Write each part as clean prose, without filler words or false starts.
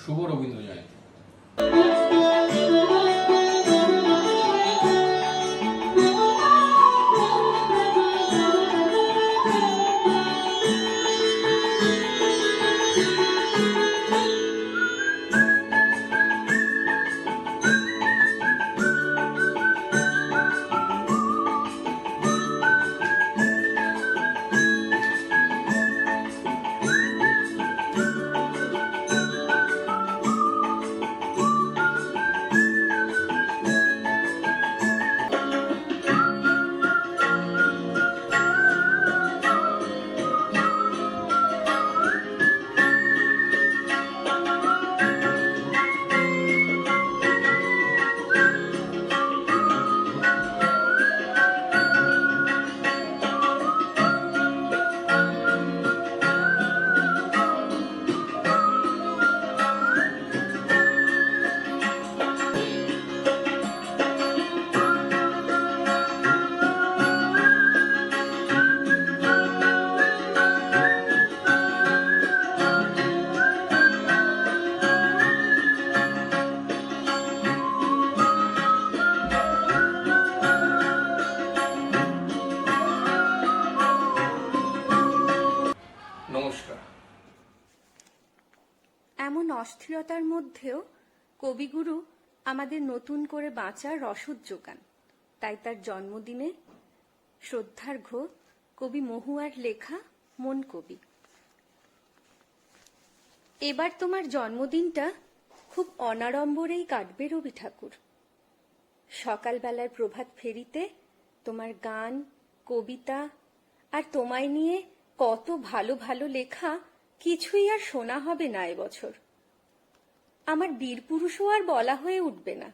শুভ রবীন্দ্র জয়ন্তী। নমস্কার। এমন অস্থিরতার মধ্যেও কবিগুরু আমাদের নতুন করে বাঁচার রসদ যোগান। তাই তার জন্মদিনে শ্রদ্ধার্ঘ্য কবি মহুয়ার লেখা মন কবি। এবার তোমার জন্মদিনটা খুব অনাড়ম্বরেই কাটবে রবি ঠাকুর। সকালবেলার প্রভাত ফেরিতে তোমার গান, কবিতা আর তোমায় নিয়ে কত ভালো ভালো লেখা কিছুই আর শোনা হবে না এবছর। আমার বীরপুরুষও আর বলা হয়ে উঠবে না।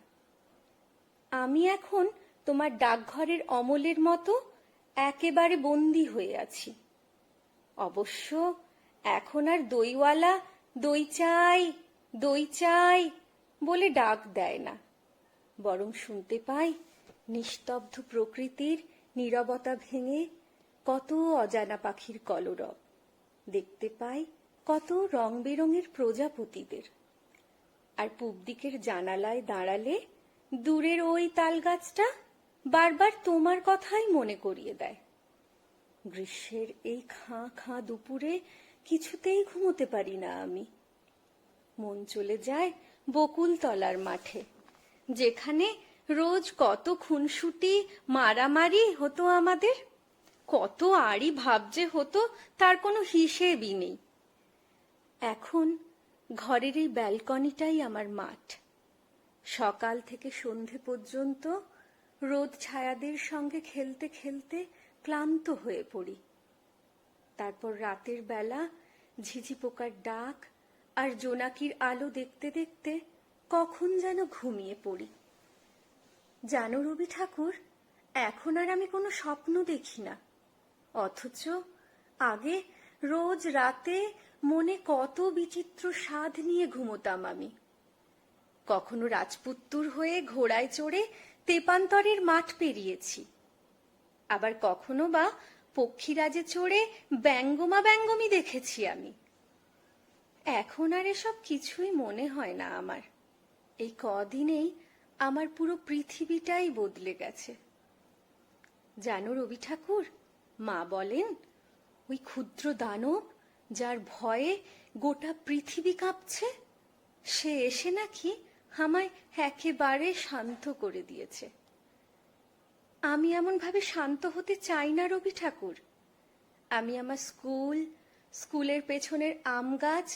আমি এখন তোমার ডাকঘরের অমলের মতো একেবারে বন্দী হয়ে আছি। অবশ্য এখন আর দইওয়ালা দই চাই দই চাই বলে ডাক দেয় না, বরং শুনতে পাই নিস্তব্ধ প্রকৃতির নীরবতা ভেঙে কত অজানা পাখির কলরব, দেখতে পাই কত রং বেরঙের প্রজাপতিদের। আর পূব দিকের জানালায় দাঁড়ালে দূরের ওই তাল গাছটা বারবার তোমার কথাই মনে করিয়ে দেয়। গ্রীষ্মের এই খাঁ খাঁ দুপুরে কিছুতেই ঘুমোতে পারি না আমি। মন চলে যায় বকুলতলার মাঠে, যেখানে রোজ কত খুনসুটি মারামারি হতো আমাদের, কত আড়ি ভাব যে হতো তার কোনো হিসেবই নেই। এখন ঘরের এই ব্যালকনিটাই আমার মাঠ। সকাল থেকে সন্ধে পর্যন্ত রোদ ছায়াদের সঙ্গে খেলতে খেলতে ক্লান্ত হয়ে পড়ি। তারপর রাতের বেলা ঝিঝি পোকার ডাক আর জোনাকির আলো দেখতে দেখতে কখন যেন ঘুমিয়ে পড়ি। জানো রবি ঠাকুর, এখন আর আমি কোনো স্বপ্ন দেখি না, অথচ আগে রোজ রাতে মনে কত বিচিত্র স্বাদ নিয়ে ঘুমোতাম আমি। কখনো রাজপুত্তুর হয়ে ঘোড়ায় চড়ে তেপান্তরের মাঠ পেরিয়েছি, আবার কখনো বা পক্ষীরাজে চড়ে ব্যঙ্গমা ব্যঙ্গমি দেখেছি আমি। এখন আর এসব কিছুই মনে হয় না আমার। এই কদিনেই আমার পুরো পৃথিবীটাই বদলে গেছে। জানো রবি ঠাকুর, মা বলেন ওই ক্ষুদ্র দানব যার ভয়ে গোটা পৃথিবী কাঁপছে, সে এসে নাকি আমায় একেবারে শান্ত করে দিয়েছে। আমি এমন ভাবে শান্ত হতে চাই না রবি ঠাকুর। আমি আমার স্কুলের পেছনের আম গাছ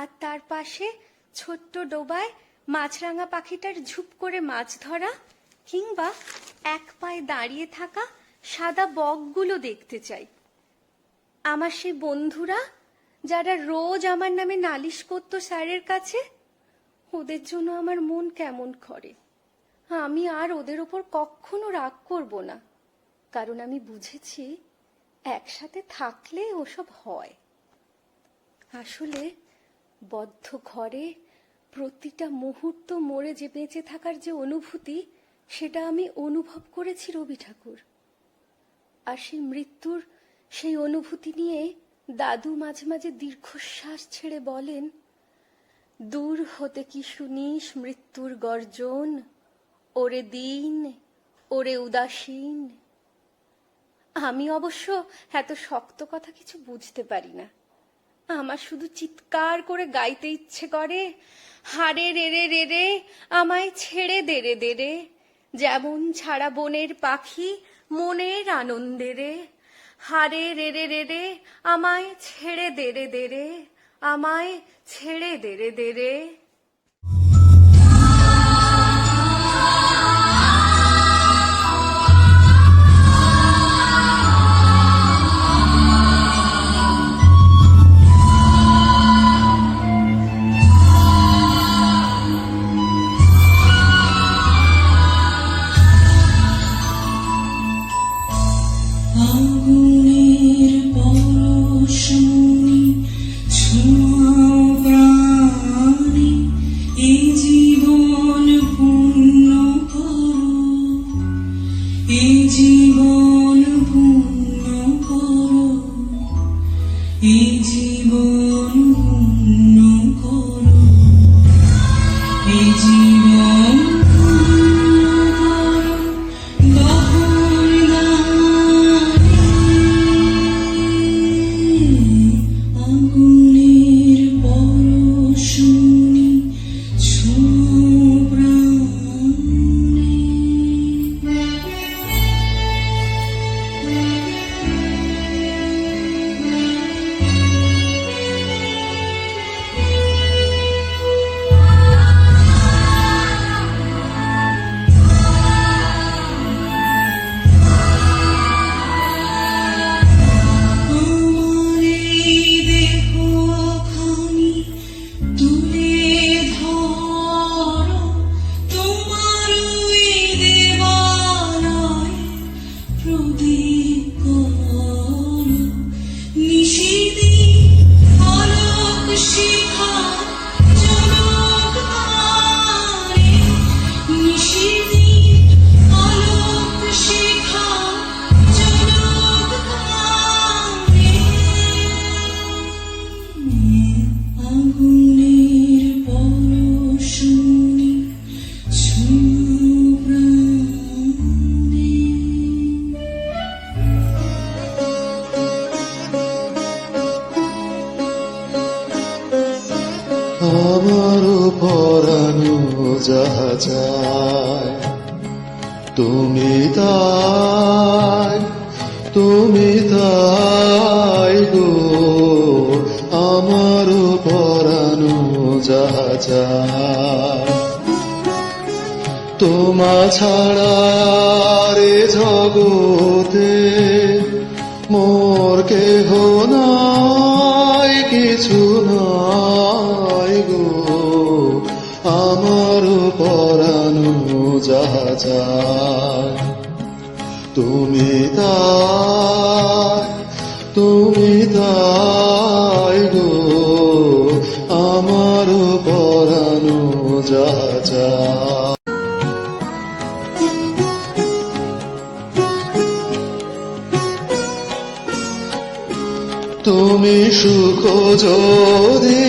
আর তার পাশে ছোট্ট ডোবায় মাছরাঙা পাখিটার ঝুপ করে মাছ ধরা কিংবা এক পায়ে দাঁড়িয়ে থাকা সাদা বকগুলো দেখতে চাই। আমার সেই বন্ধুরা যারা রোজ আমার নামে নালিশ করত স্যারের কাছে, ওদের জন্য আমার মন কেমন করে। আমি আর ওদের ওপর কখনো রাগ করব না, কারণ আমি বুঝেছি একসাথে থাকলে ওসব হয়। আসলে বদ্ধ ঘরে প্রতিটা মুহূর্ত মরে যে বেঁচে থাকার যে অনুভূতি, সেটা আমি অনুভব করেছি রবি ঠাকুর। আর সেই মৃত্যুর সেই অনুভূতি নিয়ে দাদু মাঝে মাঝে দীর্ঘশ্বাস ছেড়ে বলেন, দূর হতে কি শুনিস মৃত্যুর গর্জন, ওরে দিন ওরে উদাসীন। আমি অবশ্য এত শক্ত কথা কিছু বুঝতে পারি না, আমার শুধু চিৎকার করে গাইতে ইচ্ছে করে, হারে রে রে রে রে আমায় ছেড়ে দে রে দে রে, যেমন ছাড়া বনের পাখি মনের আনন্দে রে। হারে রে রে রে রে আমায় ছেড়ে দে রে দে রে, আমায় ছেড়ে দে রে দে রে। আগুনের পরশমণি ছোঁয়াও প্রাণে, এই জীবন পূর্ণ করো, এই জীবন পূর্ণ করো, এই জীবন পূর্ণ করো, এই জীবন আগুনের পরশমণি ছোঁয়াও প্রাণে। আমার এই দেহখানি তুলে ধরো, তোমার ওই দেবালয়ে প্রদীপ করো, নিশিদিন আলোক শিখা জনক তারে, নিশিদিন আলোক শিখা জনক তারে। আগুনের পরশমণি ছোঁয়াও প্রাণে। আমারও পরানো যাহা চায়, তুমি তাই গো, আমারও পরানো যাহা চায়। তোমা ছাড়া রে জগতে মোর কেহ নাই, কিছু নাই গো, আমার পরানো যাহা চায়। তুমি তাই গো, আমার পরানো যাহা চায়। তুমি সুখ যদি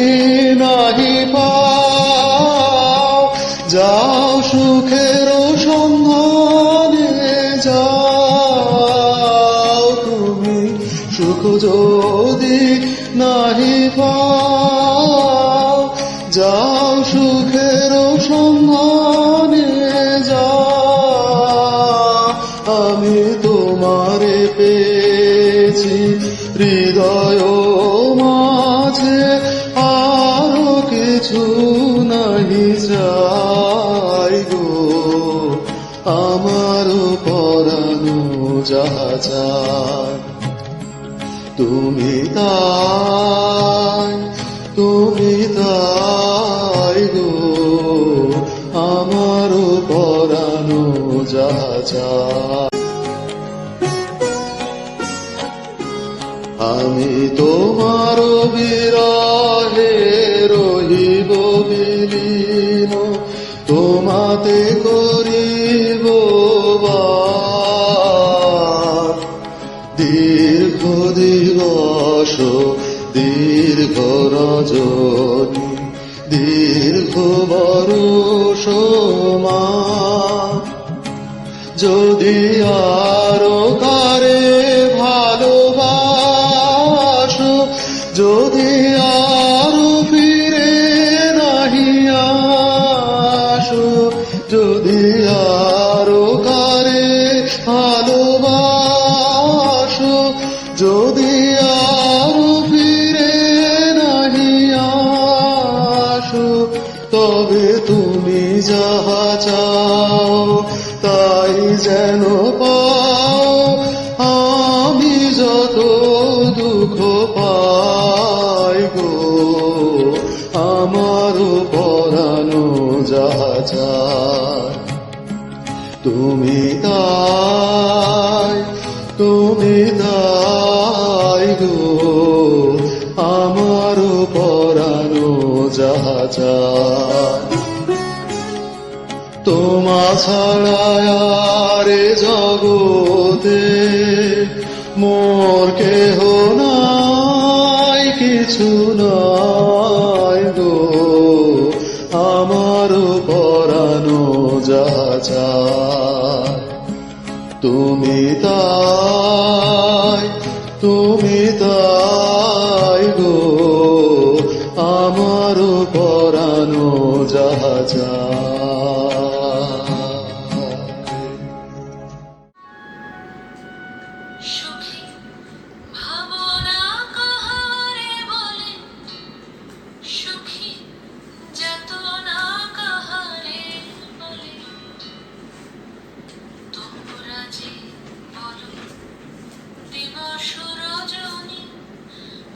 নাহি পাও, যাও সুখের সন্ধানে যাও। তুমি সুখ যদি নাহি পাও, যাও সুখের সন্ধানে যাও। আমি তোমারে পেয়েছি হৃদয় মাঝে, আরো কিছু নাহি চাই গো, আমার পরানো যাহা চায়। তুমি তাই গো, আমার পরানো যাহা চায়। আমি তোমার বিরহে রহিব বিলীন, তোমাতে করিব বাস। দীর্ঘ দিবস দীর্ঘ রজনী, দীর্ঘ বরষমান যদি আরো কারে ভালোবাসো, যদি আরো ফিরে নাহি আসো, যদি আরো কারে ভালোবাসো, যদি আরো ফিরে নাহি আসো, তবে তুমি যাহা চাও তাই যেন পাও। আমি যত দুঃখ পাই গো, আমারও পরানো যাহা চায়, তুমি তাই, তুমি তাই গো, আমারও পরানো যাহা চায়। তোমা ছাড়া আর এ জগতে মোর কেহ নাই, কিছু নাই গো, আমারও পরানো যাহা চায়, তুমি তাই, তুমি তাই গো, আমারও পরানো যাহা চায়। সুখী ভাবনা কাহারে বলে, সুখী যাতনা কাহারে বলে, তোমরা যে বলো দিবস রজনী,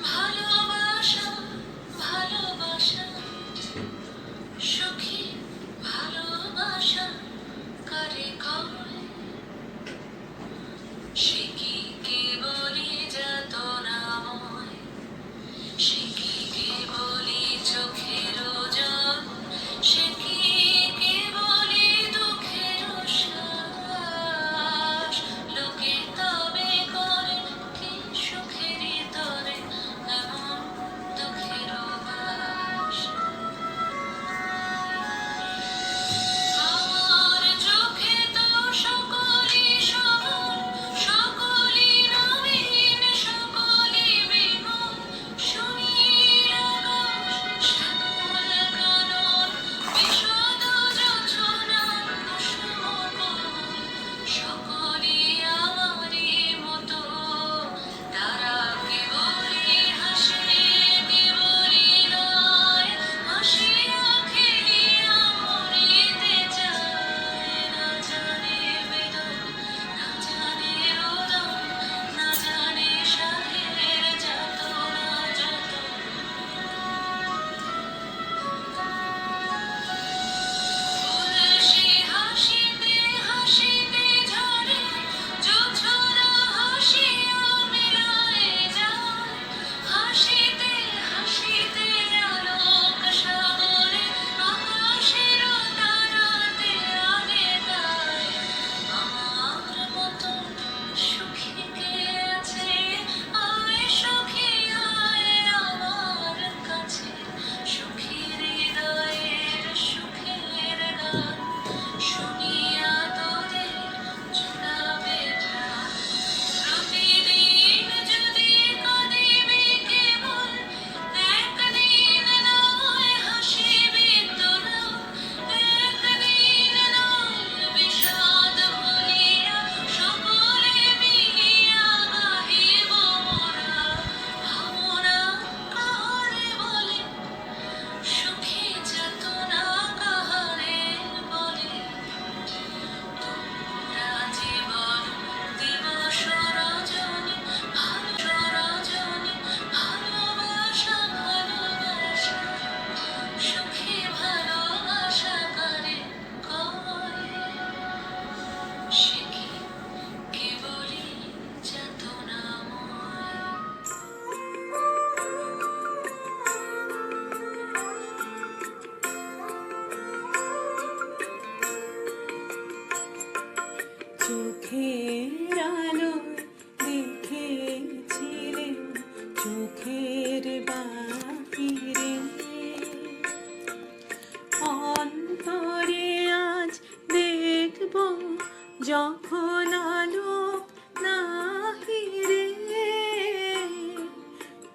ভালোবাসা ভালোবাসা, সুখী ভালোবাসা কারে কয়, সে কি কেবলই যাতনাময়, সে কি কেবলই চোখের জল, সে কি কেবলই দুঃখের শ্বাস, লোকে তবে করে কি সুখের তরে এমন দুঃখের বাস। আমার চোখে তো সকলই সমান, সকলই নবীন, সকলই বিমল, সুনীল আকাশ, শ্যামল কানন, বিশদ যোছনা, কুসুম কোমল, সকলই আমারই মতো, তারা কেবলই হাসে, কেবলই নয়, হাসিয়া খেলিয়া মরিতে চায়, না জানে বেদন, না জানে রোদন, না জানে সাধের যাতনা যত। তুলসী হাসিতে হাসিতে ঝরে, জোছনা হাসিয়া মিলায় যায়, হাসিতে হাসিতে আলোক সাগরে, আকাশের তারাতে আগে গায়। আমার মতো সুখী কে আছে, আয় সখী আয় আমার কাছে, সুখীর হৃদয়ের সুখের গান, শুনিয়া তোদের জুড়াবে প্রাণ। প্রতিদিন যদি কাঁদিবি কেবল, একদিন নয় হাসিবি তোরা, একদিন নয় বিষাদ ভুলিয়া, সকলে মিলিয়া গাহিব মোরা। ভাবনা কাহারে বলে, সুখী যাতনা কাহারে বলে, তোমরা যে বলো দিবস রজনী, রজনী, ভালোবাসা ভালোবাসা, সুখী ভালোবাসা কারে কয়, সে কি কেবলই যাতনাময়। চোখের আলো দেখেছিলে, চোখের বাহিরে যখন আলো নাহি রে,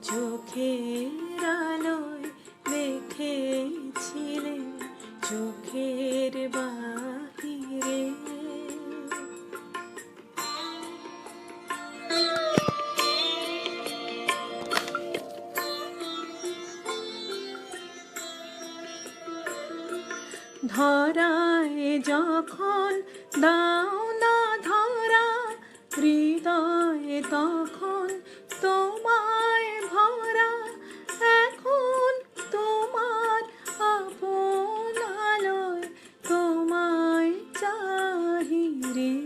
চোখের আলোয় দেখেছিলে চোখের বাহিরে। ধরায় যখন দাও না ধরা, হৃদয়ে তখন তোমায় ভরা। এখন তোমার আপন আলোয় তোমায় চাহি রে,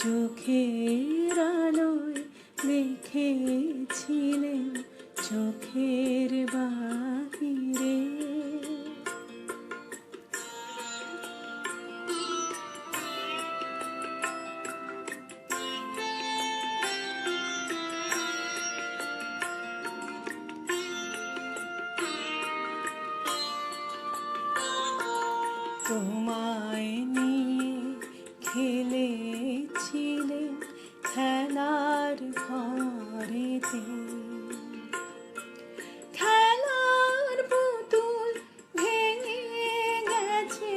চোখের আলোয় দেখেছিলেন চোখের বাহিরে। তোমায় নিয়ে খেলেছিলেন খেলার ঘরেতে, খেলার পুতুল ভেঙে গেছে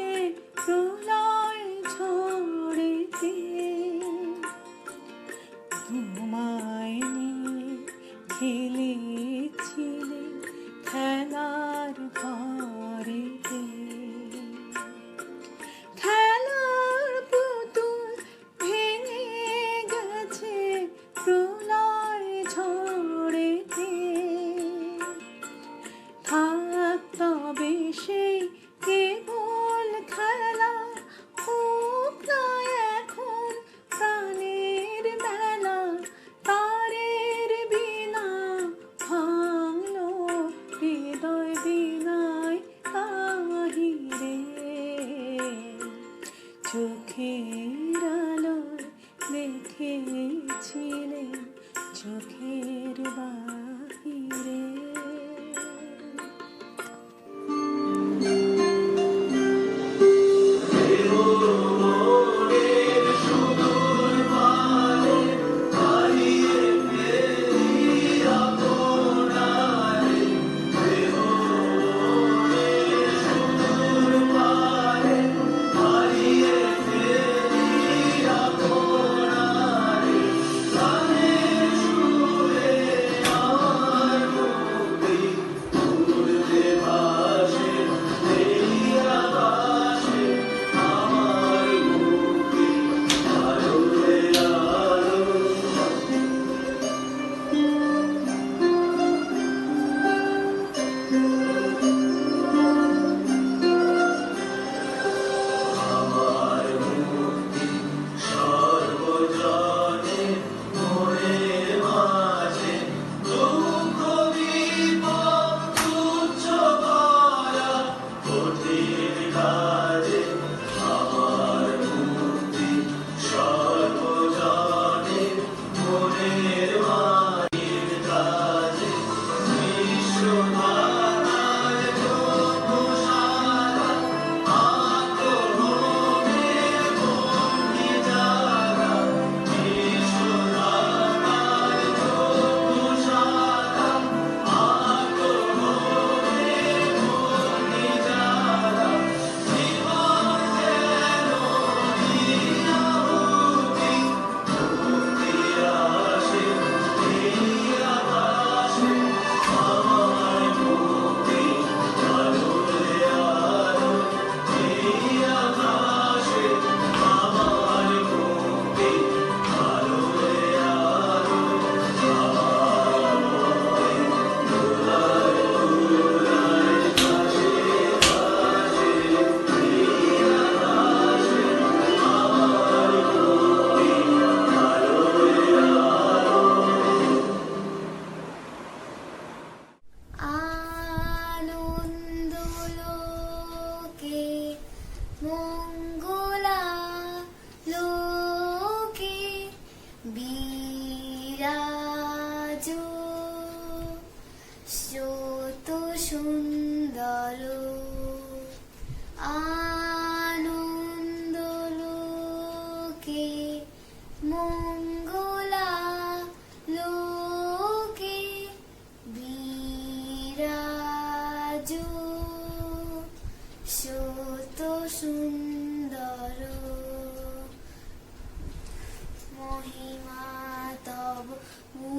প্রলয় ঝড়েতে। তোমায় নিয়ে খেলেছিলেন খেলার ঘরেতে, খেলা বিরাজো সত সুন্দর মহিমা তব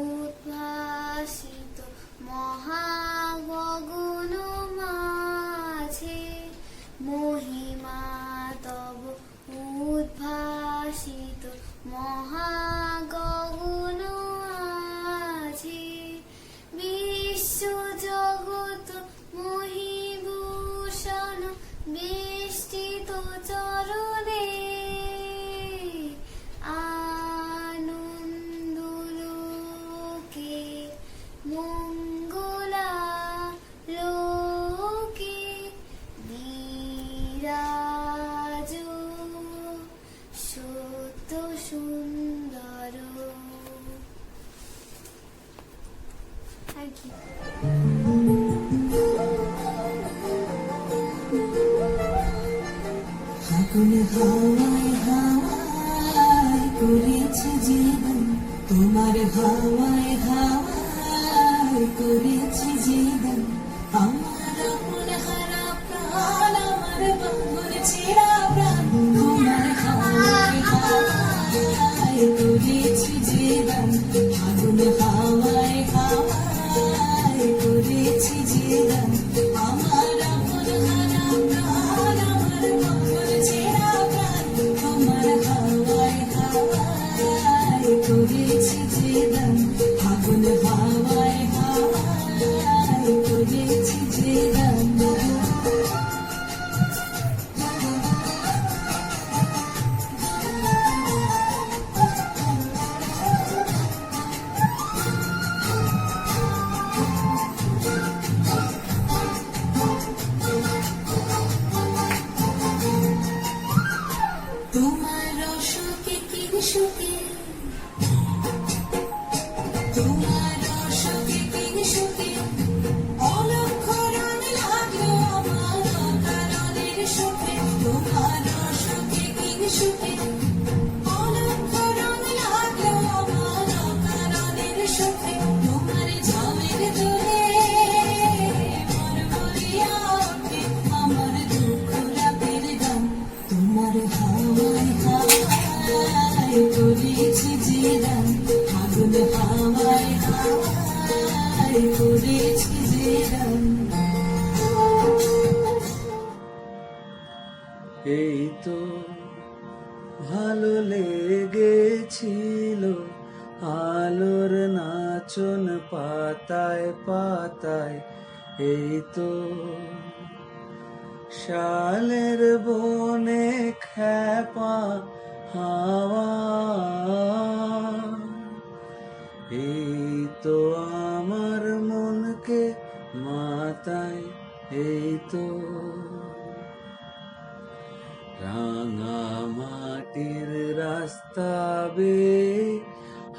উদ্ভাসিত মহাগগন মাঝে মহিমা তব উদ্ভাসিত মহাগগন মাঝে বিশ্ব জগৎ মহিভূষণ বেষ্টিত চরণে আনন্দলোকে মঙ্গলা লোকে বিরাজ সত্য সুন্দর। Thank you. ফাগুন হাওয়ায় হাওয়ায় করেছে জীবন, তোমার হাওয়ায় হাওয়ায় করেছে জীবন। আমার আপন হারা প্রাণ, আমার বাঙর ছেঁড়া প্রাণ, তোমার হাওয়ায় হাওয়ায় করেছে জীবন। ফাগুন হাওয়ায় হাওয়ায় করেছে জীবন। আমার আপন হারা প্রাণ, আমার বাঙর ছেঁড়া প্রাণ, তোমার হাওয়ায় হাওয়ায় করেছে জীবন। ফাগুন হাওয়ায় হাওয়ায় করেছে জীবন। তোমার সুখে কি সুখে, তোমার সুখে কি সুখে, অলক্ষ রং লাগলো আমার অকারণের সুখে। তোমার সুখে কি সুখে, অলক্ষ রং লাগলো আমার অকারণের সুখে। তোমার ঝামের দোলে মন ভরিয়া ওঠে আমার দুঃখ রাতের গান। তোমার হাওয়ায় হাওয়ায় করেছি জীবন। ফাগুন হাওয়ায় হাওয়ায় করেছি জীবন। এই তো ভালো লেগেছিল আলোর নাচন পাতায় পাতায়। এই তো শালের বনে খ্যাপা হাওয়া। এই তো আমার মনকে মাতায়। এই তো রাঙা মাটির রাস্তা বেয়ে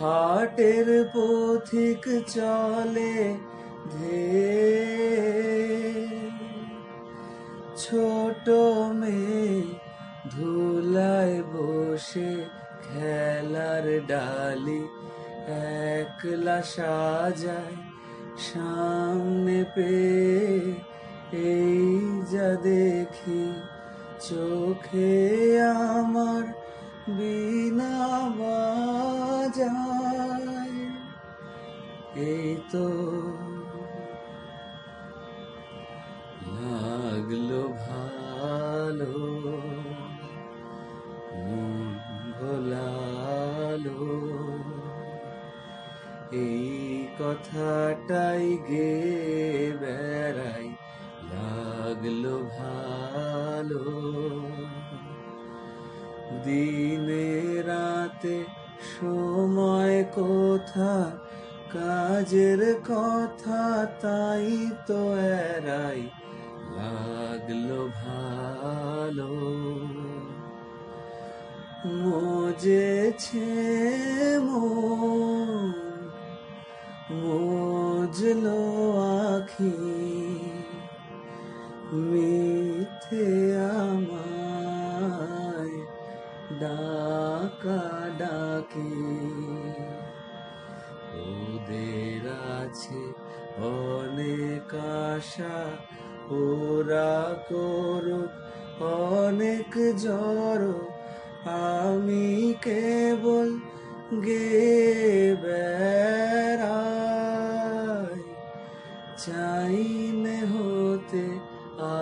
হাটের পথিক চলে ধেয়ে। ছোট মেয়ে ধুলায় বসে খেলার ডালি একলা সাজায় সামনে পেয়ে। এই যা দেখি চোখে আমার বিনা বাজায়। এই তো লাগলো ভালো মন ভোলালো। এই কথাটাই গে বেড়াই লাগলো ভালো। দিনে রাতে সময় কোথা কাজের কথা তাই তো এরাই লাগলো ভালো। মজেছে মন মজলো আখি মিথ্যে আমায় ডাকা ডাকি। ওদের আছে অনেক আশা ওরা করুক অনেক জড়ো, আমি কেবল গে বেড়াই। চাইনে হতে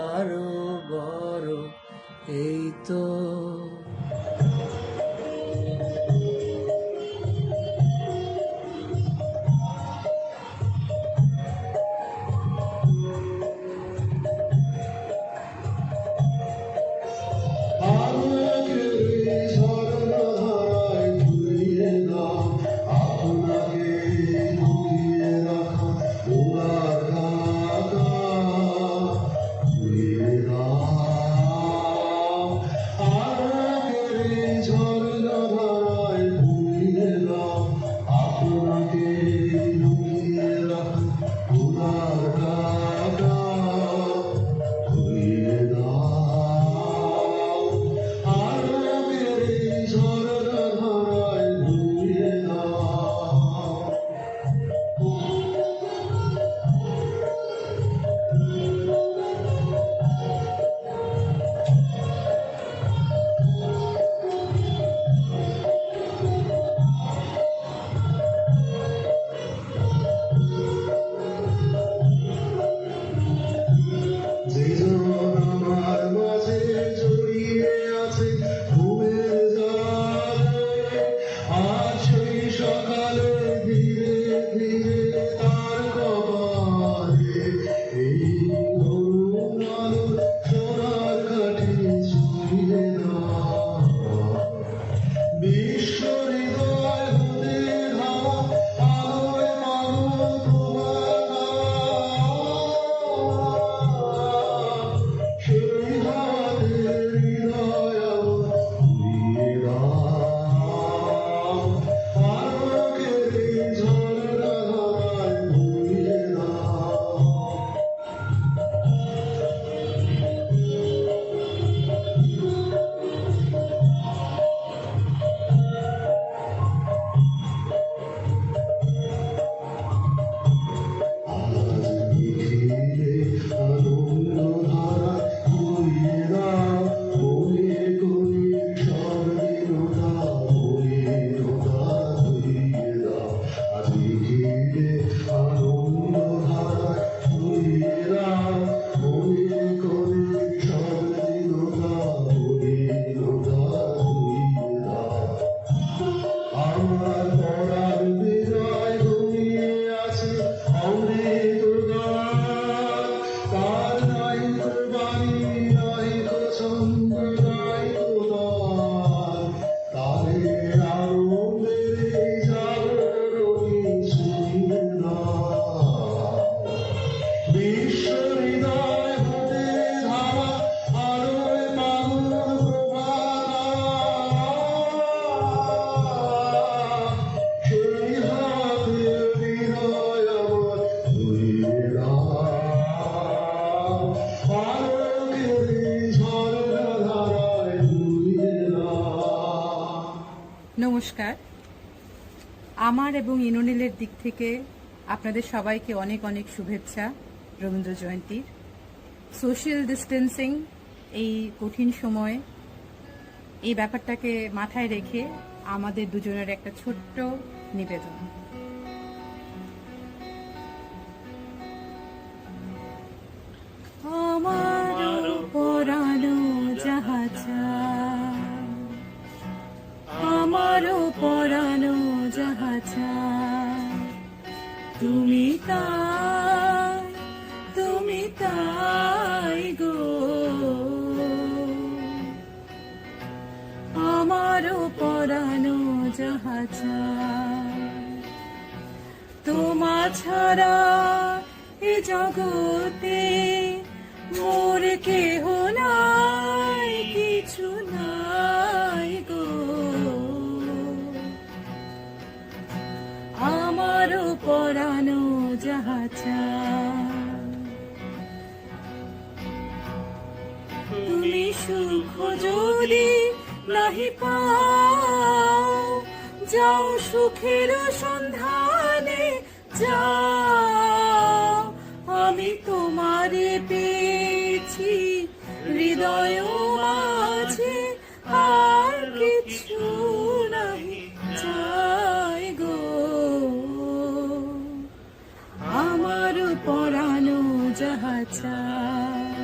আরো বড়, এই তো। আমাকে ঝর্ণাধারায় ঘুরিয়ে দাও, আপনাকে লুকিয়ে রাখা উড়ার ঢাকা ঘুরিয়ে দাও। আমাকে ঝর্ণাধারায় ঘুরিয়ে দাও, আপনাকে লুকিয়ে রাখা উড়ার ঢাকা ঘুরিয়ে দাও। যে জন আমার মাঝে জড়িয়ে আছে ঘুমের জালে, আজ সেই সকালে ধীরে ধীরে তার কপালে এই অরুণ আলোর সোনার কাঠি ছুঁয়ে দাও। বিশ্ব হৃদয় হতে ধাওয়া আলোয় মাগো তোমার, সেই হাতের হৃদয় আমার ঘুরিয়ে দাও। আলোকের এই ঝর্ণাধারায় ঘুরিয়ে দাও। আজ নিখিলে আনন্দধারা ঘুরিয়ে দাও, মনে করি সব দীনতা মলিনতা ধুইয়ে দাও। আজ নিখিলে আনন্দধারা ঘুরিয়ে দাও, মনে করি সব দীনতা মলিনতা ধুইয়ে দাও। আমার পরাণ হৃদয় ঘুমিয়ে আছে অমৃত গান, তার নাই তো বাণী নাই তো ছন্দ নাই তো গান, তারে আরো বেড়ে জাগরণী শুনিয়ে দাও। বিশ্ব হৃদয় হতে ধারা আলোয় মাগো প্রভাত, সেই হাতের হৃদয় আমার ঘুরিয়ে দাও। আলোকের এই ঝর্ণাধারায় ঘুরিয়ে দাও। নমস্কার। আমার এবং ইনোনেলের দিক থেকে আপনাদের সবাইকে অনেক অনেক শুভেচ্ছা রবীন্দ্র জয়ন্তীর। সোশ্যাল ডিস্টেন্সিং এই কঠিন সময়ে এই ব্যাপারটাকে মাথায় রেখে আমাদের দুজনের একটা ছোট্ট নিবেদন। আমার পরানো যাহা চায়, আমারও পরানো যাহা চায়, তুমি তাই গো। আমারও পরানো যাহা চায়, তোমা ছাড়া এ জগতে মোর কেহ নাই, কিছু নাই গো। আমারও পরানো যাহা চায়, তুমি সুখ যদি নাহি পাও, যাও সুখের সন্ধানে যাও। চাই।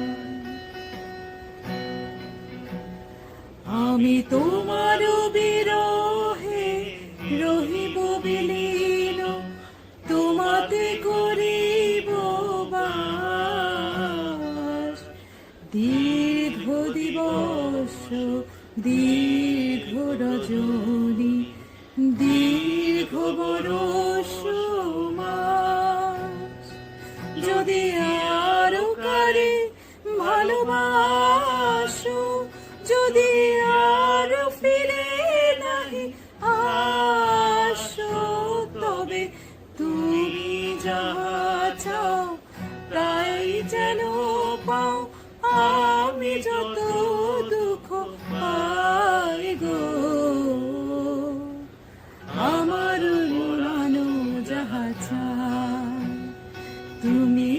আমি তোমার বিরহে রহিব বিলীন, তোমাতে করিব বাস। দীর্ঘ দিবস দীর্ঘ রজনী দীর্ঘ বরষ মাস, যদি আরো কারে ভালোবাসো, যদি আরো ফিরে নাহি আসো, তবে তুমি যাহা চাও তাই যেন পাও, আমি যত দুঃখ পাই গো। আমার উড়ানো যাহা চাই, তুমি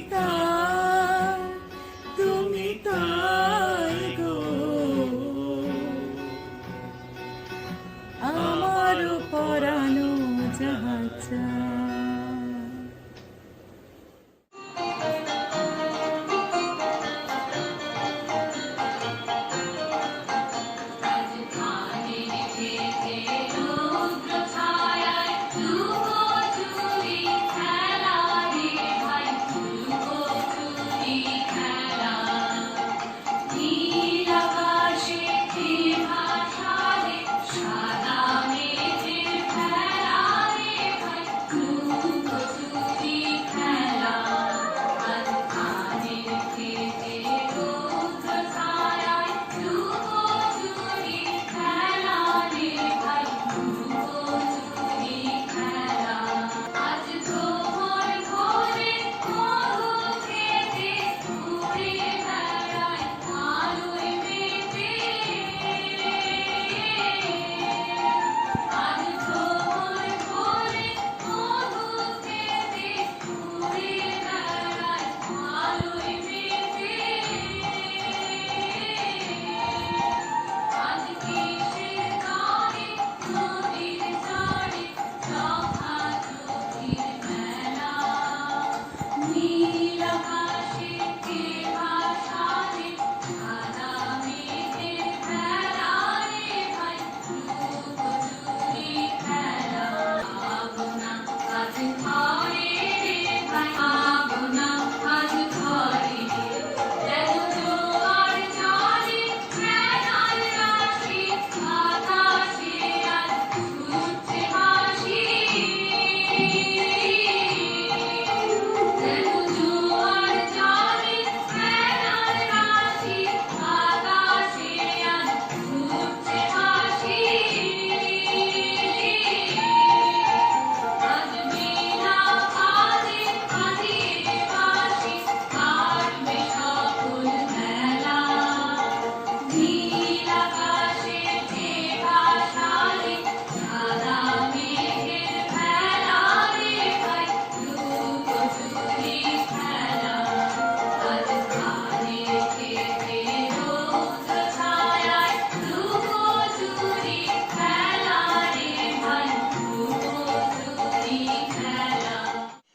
তাই গো। আমার পরানো যাহা চাই।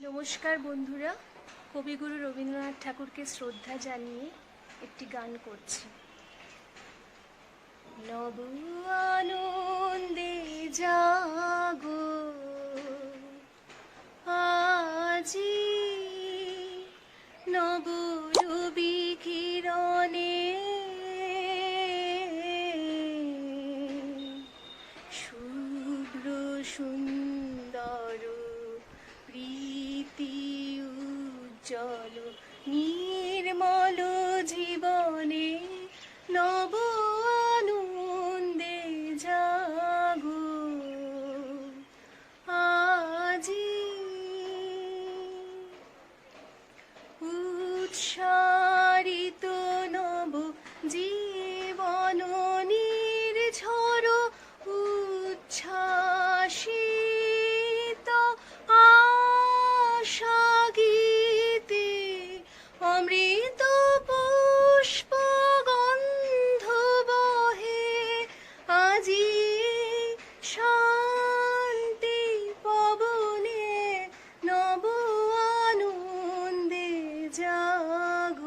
নমস্কার বন্ধুরা, কবিগুরু রবীন্দ্রনাথ ঠাকুরকে শ্রদ্ধা জানিয়ে একটি গান করছি। নব আনন্দে জাগো আজি, নব রবি কিরণে শুভ্র সুন্দর প্রীতি উজ্জ্বল নির্মল জীবনে, নব আনন্দে জাগো আজি। উৎসারিত নব জীবন নির্ঝর উচ্ছ্বাসিত আশা গীতে, অমৃত পুষ্প গন্ধ বহে আজি শান্তি পবনে, নব আনন্দে জাগো।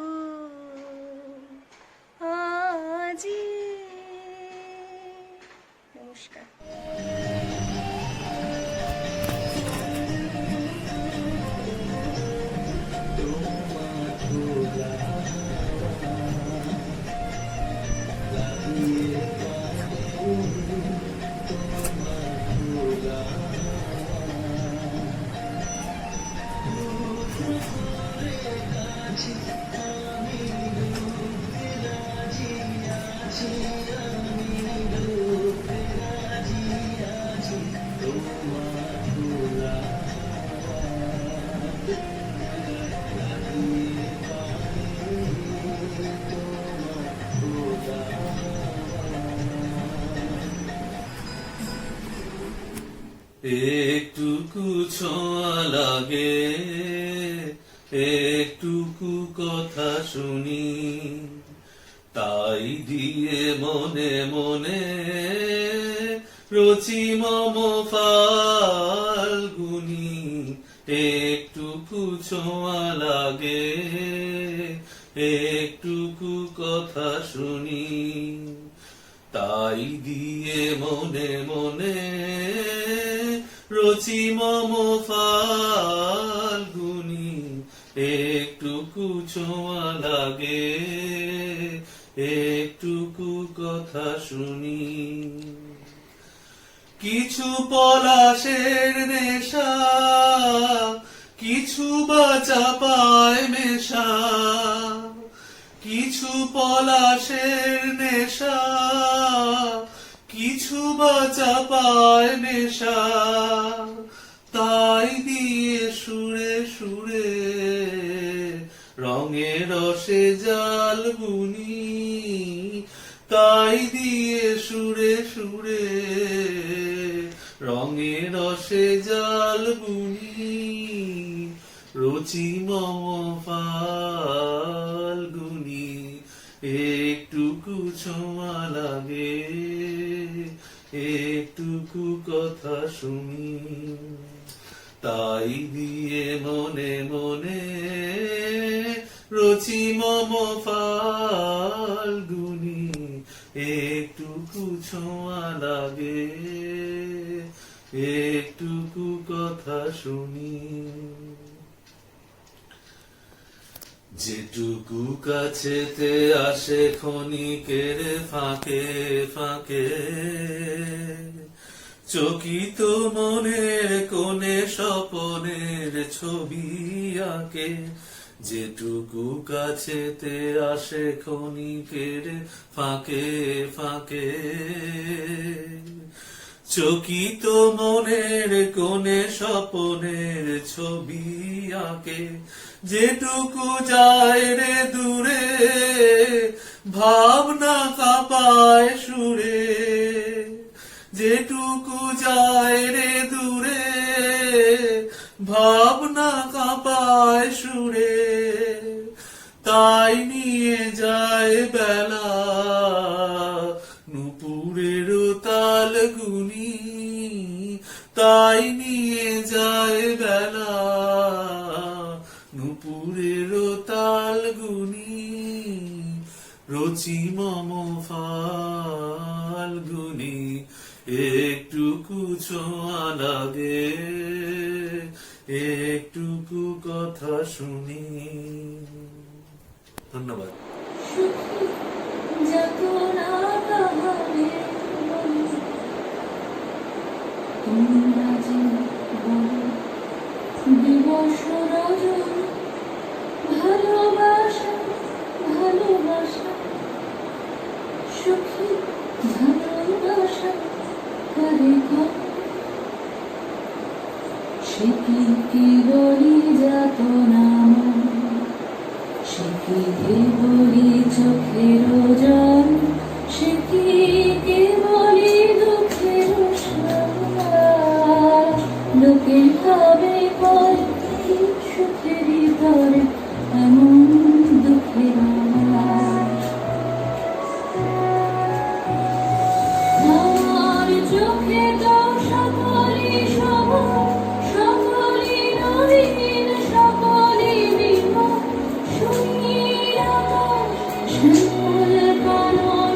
একটুকু ছোঁয়া লাগে, একটুকু কথা শুনি, তাই দিয়ে মনে মনে রচি মম ফাল্গুনি। একটুকু ছোঁয়া লাগে, একটুকু কথা শুনি, তাই দিয়ে মনে মনে রচি মম ফাল্গুনি। একটুকু ছোঁয়া লাগে, একটুকু কথা শুনি। কিছু পলাশের নেশা, কিছু বাচা পায় মেশা, কিছু পলাশের নেশা, কিছু বাচা পায় নেশা, তাই দিয়ে সুরে সুরে রঙে রসে জাল বুনি, তাই দিয়ে সুরে সুরে রঙে রসে জাল বুনি। রচি মম ফাল্গুনি, একটুকু ছোঁয়া লাগে, একটুকু কথা শুনি, তাই দিয়ে মনে মনে রচি মম ফাল্গুনি। একটুকু ছোঁয়া লাগে, একটুকু কথা শুনি। যেটুকু কাছেতে আসে ক্ষণিকের ফাঁকে ফাঁকে, চকিত মনের কোণে স্বপনের ছবি আঁকে। যেটুকু কাছেতে আসে ক্ষণিকের ফাঁকে ফাঁকে, চকিত মনের কোণে স্বপনের ছবি আঁকে। যেটুকু যায় রে দূরে, ভাবনা কাঁপায় সুরে। যেটুকু যায় রে দূরে, ভাবনা কাঁপায় সুরে, তাই নিয়ে যায় বেলা নুপুরের তাল গুনি, তাই নিয়ে যায় বেলা নুপুরের তাল গুনি। রচি মম ফাল্গুনি, একটুকু ছোঁয়া লাগে, একটুকু কথা শুনি। ধন্যবাদ। তোমরা যে বলো দিবস রজন, ভালোবাসা ভালোবাসা সুখী ভালোবাসা করে গো। সে কি কেবলি যাতনা মন, সে কি কেবলি চোখের জল, সে কি কেবলি দুঃখের সার। লোকে ভাবে কর কি সুখের তরে এমন দুঃখের আমার চোখে তো সকলই সবুজ, সকলই নবীন, সকলই বিমল। শুনি আকাশ শ্যামল কানন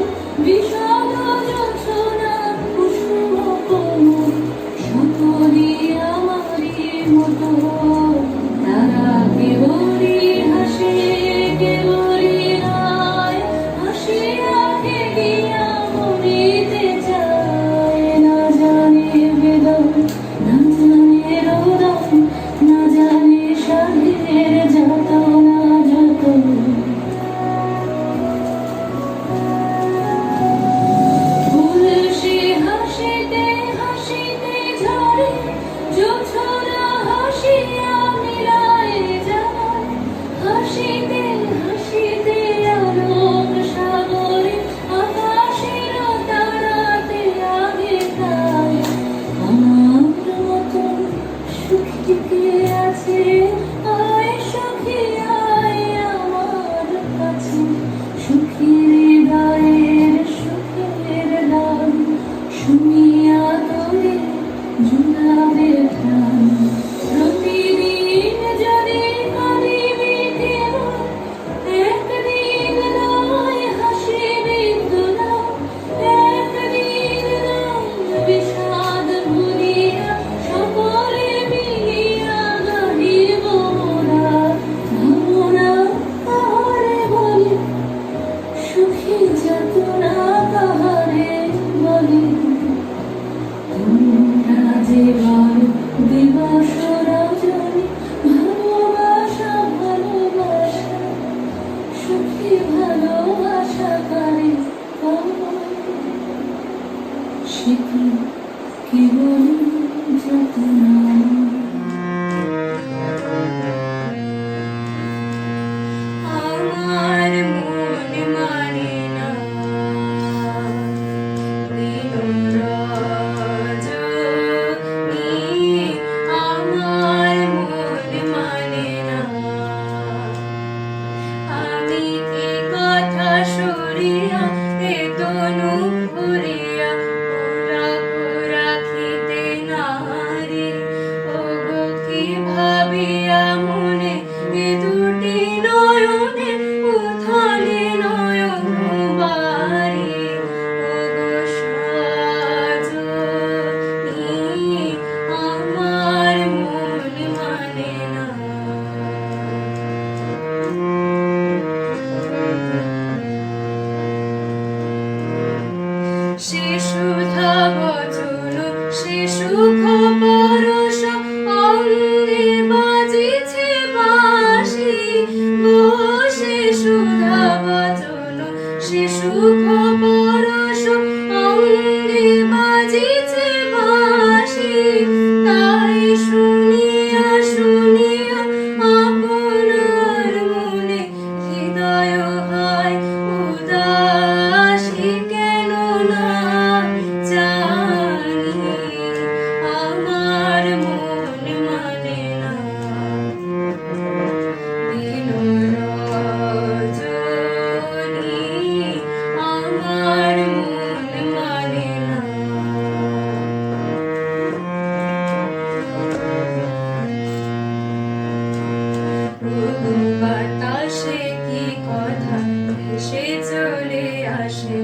আকাশে কি কথা ভেসে চলে আসে,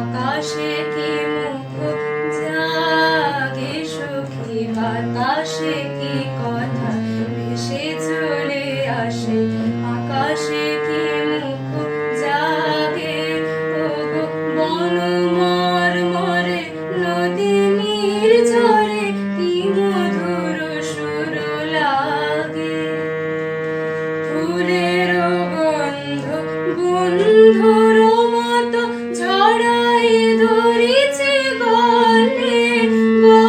আকাশে কি মুখ জাগে সখী, বাতাসে কি কথা ভেসে চলে আসে, আকাশে কি মুখ জাগে। ওগো বন মর্মরে নদী নির্ঝরে কি মধুর সুর লাগে, ফুলের গন্ধ বন্ধুর মতো ছড়াই ধরিছে গলে, গো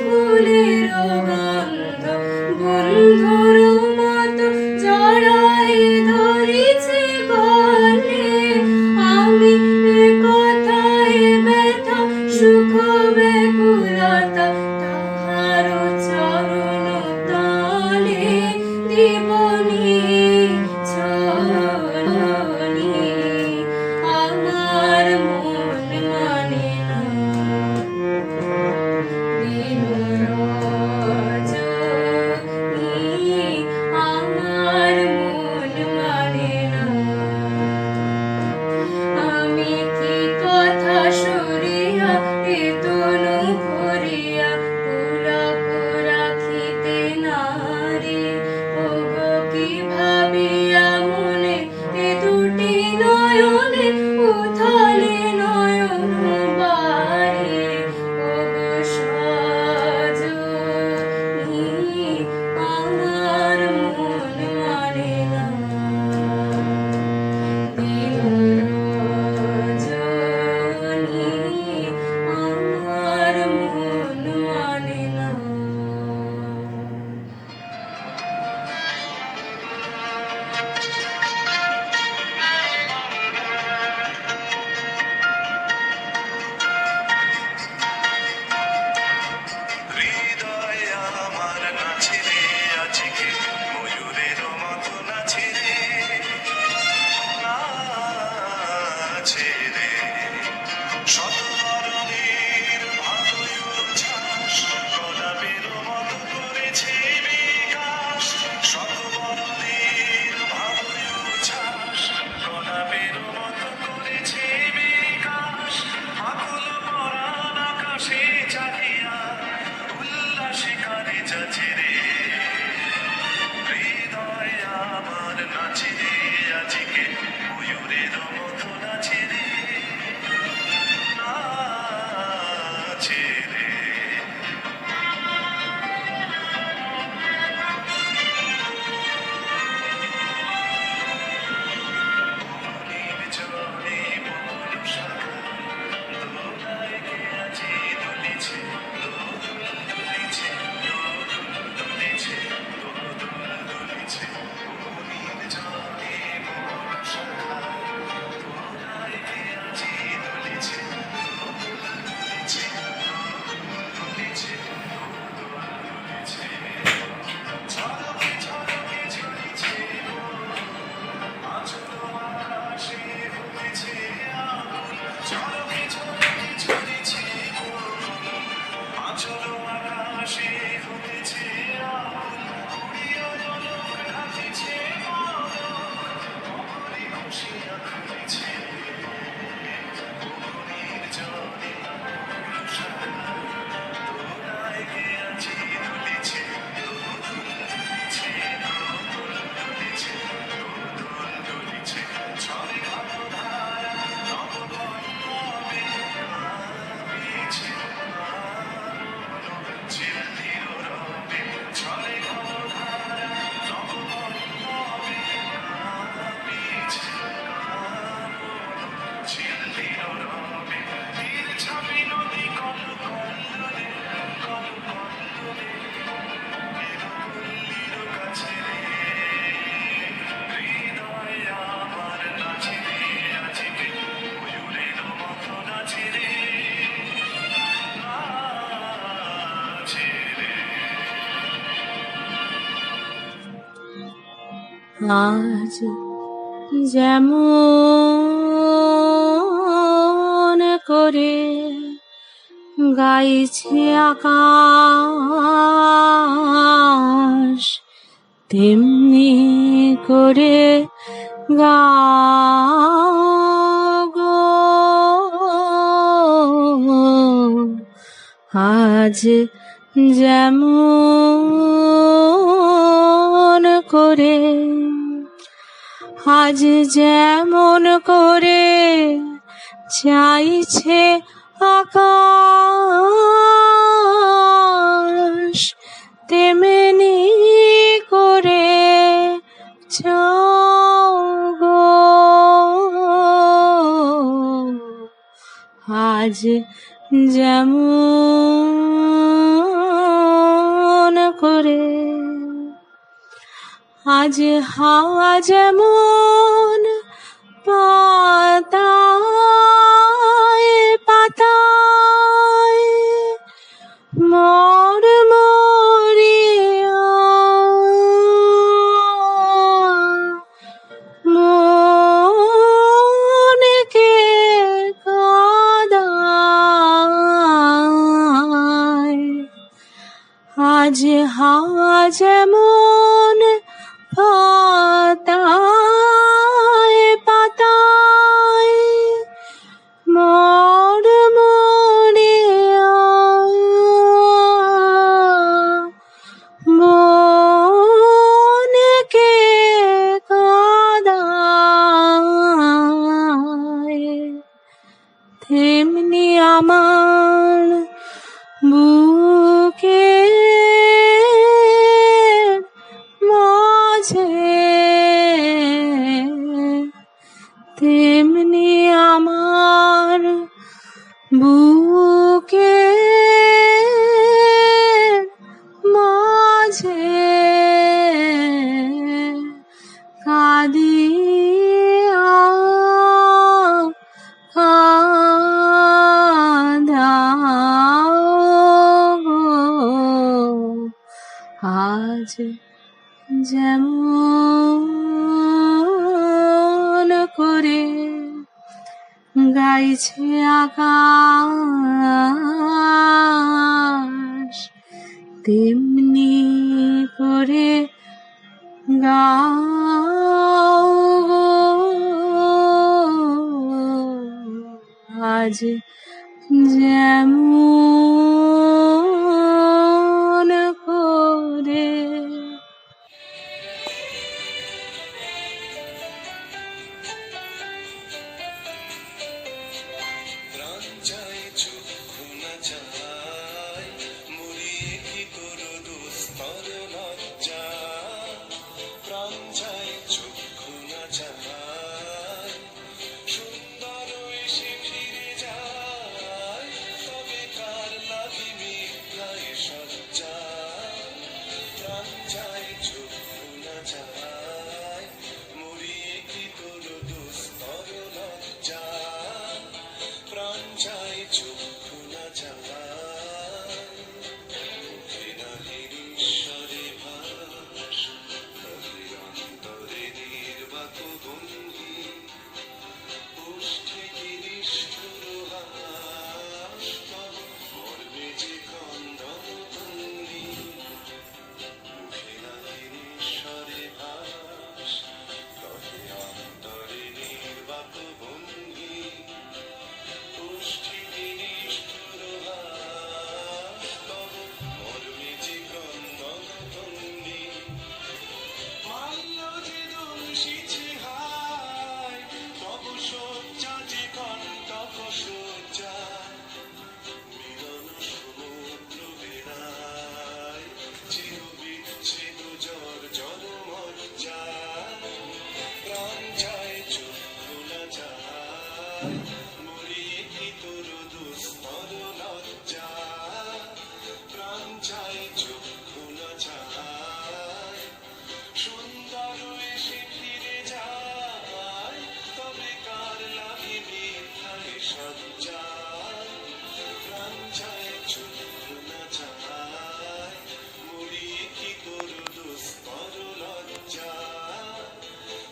ফুলের গন্ধ বন্ধুর মতো ছড়াই ধরিছে গলে। আমি এ কথায় ব্যথা সুখ ব্যাকুলতা তাহার চরণ তলে দিবনি ছনি, আমার মন মানে না দিন রজনী, আমার মন মানে না। আমি কি কথা সরিয়া এ তনু ভরিয়া পুলক রাখিতে নারী, ওগো কি ভাবিয়া মনে এ দুটি নয়নে উথালে নয়ন বাড়ি, ওগো সজনী, আমার মন মানে না দিন রজনী, আমার মন মানে না। হৃদয় আমার নাচে রে আজকে ময়ূরের মতো নাচে রে, নাচে রে। শত বরণের ভালোই উচ্ছ্বাস গোলাপের মতো করেছে বিকাশ, শত বরণের ভালোই উচ্ছ্বাস গোলাপের মতো করেছে বিকাশ। আকুল পরাণ আকাশে চাহিয়া উল্লাসে কানে যাচ্ছে রে, হৃদয় আমার নাচে রে আজকে ময়ূরের মতো নাচে রে, নাচে রে। নির্জনে বন শাখা দোলায় কে আজি দুলিছে, দোদুল দুলিছে, দোদুল দুলিছে, দোদুল দুলিছে। নির্জনে বন শাখা দোলায় কে আজি দুলিছে, দোদুল দুলিছে, দোদুল দুলিছে, দোদুল দুলিছে। ঝলকে ঝলকে ঝরিছে আঁচল আকাশে হয়েছে আকুল, ঝলকে ঝলকে ঝরিছে আঁচল আকাশে হয়েছে আকুল, উড়িয়া পলক ঢাকিছে পলক, অমনি খুশিয়া খুলেছে নির্জনে বন শাখা দোলায় কে আজি দুলিছে, দোদুল দুলিছে, দোদুল দুলিছে, দোদুল দুলিছে। ছলে ভালো ধারা নব পল্লবে নামিছে ঝিল্লির রবে, ছলে ভালো ধারা নব পল্লবে নামিছে ঝিল্লির রবে। তীর ছাপি নদী কল কল্লোলে, কল কল্লোলে মেরুপল্লীর কাছে রে, হৃদয় আমার নাচে রে আজকে ময়ূরের মতো নাচে রে, নাচে রে। আজ যেমন করে গাইছে আকাশ, তেমনি করে গাও গো আজ যেমন করে, আজ যেমন করে চাইছে আকাশ, তেমনি করে চাও গো আজ যেমন করে। আজ হাওয়া যেমন পাতায় পাতায় মরমরিয়া মনকে কাঁদায়, আজ হাওয়া যেমন পাতায় পাতায় মরমরিয়া মনকে কাঁদায়, তেমনি আমার বুকে মাঝে, তেমনি আমার বুকে মাঝে কাঁদিয়া কাঁদাও গো আজ যেমন করে গাইছে আকাশ, তেমনি করে গাও গো আজ যেমন করে। প্রাণ চায় চক্ষু না চায় মুড়িয়ে কি তোর দুস্তর লজ্জা, প্রাণ চায় চক্ষু না চায় সুন্দর এসে ফিরে যায়, তবে কার লাগি মিথ্যায় সজ্জা, প্রাণ চায় চক্ষু না চায় মুড়িয়ে কি তোর দুস্তর লজ্জা, প্রাণ চায় চক্ষু না চায় মুখে নাহির ঈশ্বরে ভাস, তবে অন্তরে নির্বাক ভঙ্গি পুষ্ঠে কি নিষ্ঠুর হাস, তব মর্মে যে কন্দন ভঙ্গি, মুখে নাহির ঈশ্বরে ভাস, তবে অন্তরে নির্বাক ভঙ্গি পুষ্ঠে কি নিষ্ঠুর হাস, তব মর্মে যে কন্দন ভঙ্গি, মাল্য যে দংশিছে হায়, তব শয্যা যে কণ্টক শয্যা, মিলন সমুদ্র বেড়ায়, চির বিচ্ছেদ জর জল মজ্জা, প্রাণ চায় চক্ষু না চায় মুড়িয়ে কি তোর দুস্তর লজ্জা, প্রাণ চায় চক্ষু না চায় সুন্দর এসে ফিরে যায়, তবে কার লাগি মিথ্যায় সজ্জা, প্রাণ চায় চক্ষু না চায় মুড়িয়ে কি তোর দুস্তর লজ্জা,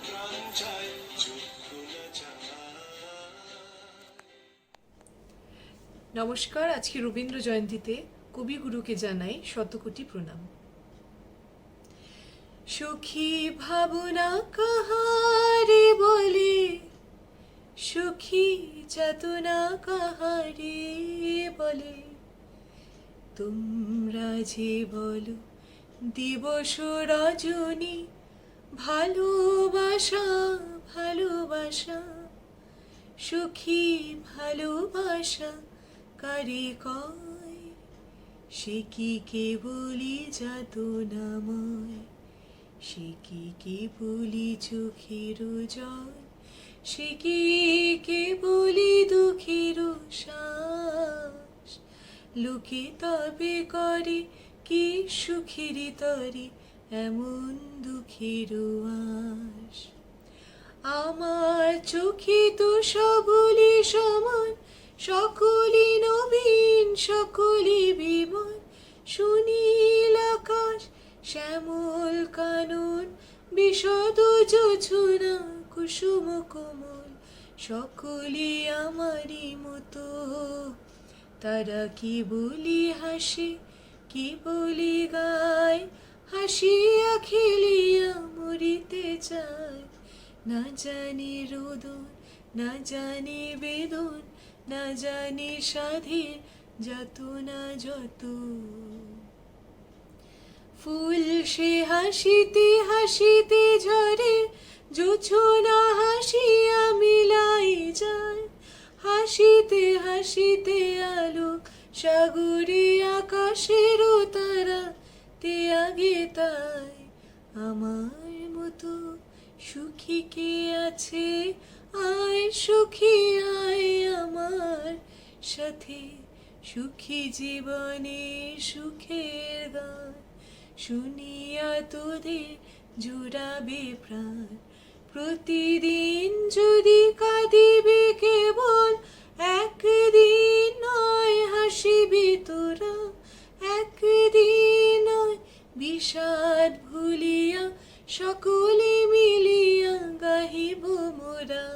প্রাণ চায় চক্ষু না চায়। নমস্কার। আজকে রবীন্দ্র জয়ন্তীতে কবিগুরুকে জানাই শতকোটি প্রণাম। সখী ভাবনা কাহারে কাহারে বলে। তোমরা যে বলো দিবস রজনী, ভালোবাসা ভালোবাসা, সুখী ভালোবাসা কারে কয়? সে কি কেবলি যাতনাময়, সে কি কেবলি চোখের জল, সে কি কেবলি দুঃখের শ্বাস? লোকে তবে করে কি সুখের তরে এমন দুঃখের আশ? আমার চোখে তো সকলি সমান, সকলি নবীন, সকলি বিমান, সুনীল আকাশ, শ্যামল কানন, বিশদ যোছনা, কুসুম কোমল, সকলি আমারই মতো। তারা কি বলি হাসে, কি বলি গায়, হাসিয়া খেলিয়া মরিতে চায়। না জানি রোদন, না জানি বেদন, না জানি সাধের যাতনা যত। ফুল সে হাসিতে হাসিতে ঝরে, জোছনা হাসিয়া মিলাই যায়। হাসিতে হাসিতে আলোক সাগরে, আকাশের তারা তে আগে তাই। আমার মতো সুখী কে আছে? আয় সুখী আয় আমার সাথে, সুখী জীবনে সুখের গান শুনিয়া তোদের জুড়াবে প্রাণ। প্রতিদিন যদি কাঁদিবে কেবল, একদিন নয় হাসিবি তোরা। একদিন নয় বিষাদ ভুলিয়া, সকলে মিলিয়া গাহিব মোরা।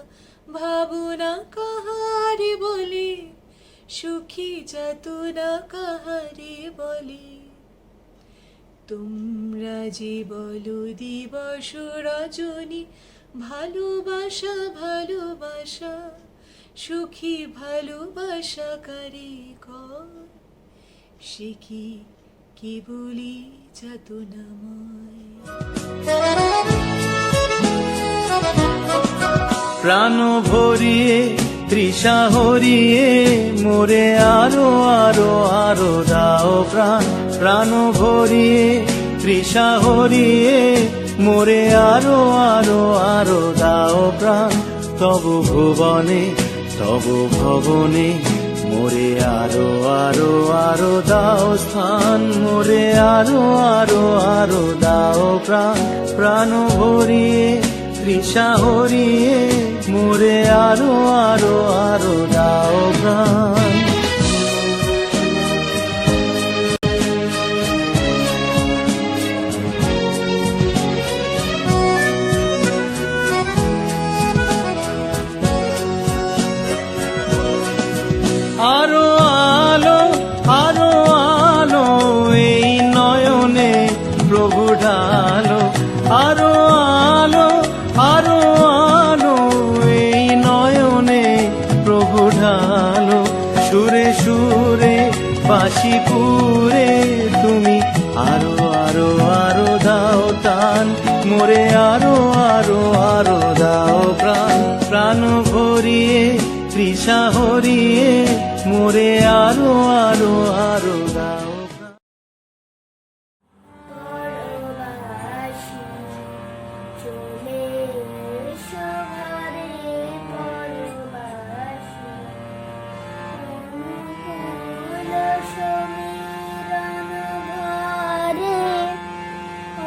ভাবনা কাহারে বলে, সুখী যাতনা কাহারে বলে? তোমরা যে বলো দিবস রজনী, ভালোবাসা ভালোবাসা, সুখী ভালোবাসা কারে কয়? সে কি কেবলি যাতনাময়? প্রাণ ভরিয়ে তৃষা হরিয়ে মোরে আরো আরো আরো দাও প্রাণ। প্রাণ ভরিয়ে তৃষা হরিয়ে মোরে আরো আরো আরো দাও প্রাণ। তবু ভুবনে তবু ভবনে মোরে আরো আরো আরো দাও স্থান। মোরে আরো আরো আরো দাও প্রাণ। প্রাণ ভরিয়ে তৃষা হরিয়ে মোরে আরো আরো আরো দাও প্রাণ। আরো আলো আরো আলো এই নয়নে প্রভু ঢালো। আরো আলো আরো আলো এই নয়নে প্রভু ঢালো। সুরে সুরে বাঁশি পুরে তুমি আরো আরো আরো দাও টান। মোরে আরো আরো আরো দাও প্রাণ। প্রাণ ভরিয়ে তৃষা হরিয়ে মোরে আরো আরো আরো দাও। পরবাসী চলে এসো ঘরে, পরবাসী অনুকূল সমীরণ ঘরে,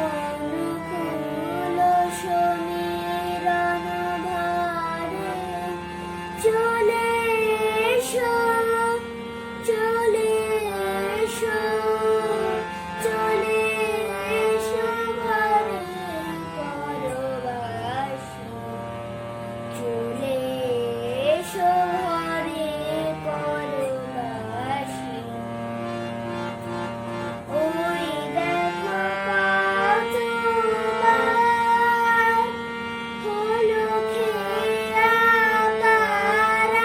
অনুকূল সমীরণ ঘরে চলে এসো, চলে এসো, চলে এসো ঘরে পরবাসী, চলে এসো ঘরে পরবাসী। ওই দেখো কতবার হলো খেয়া তারা,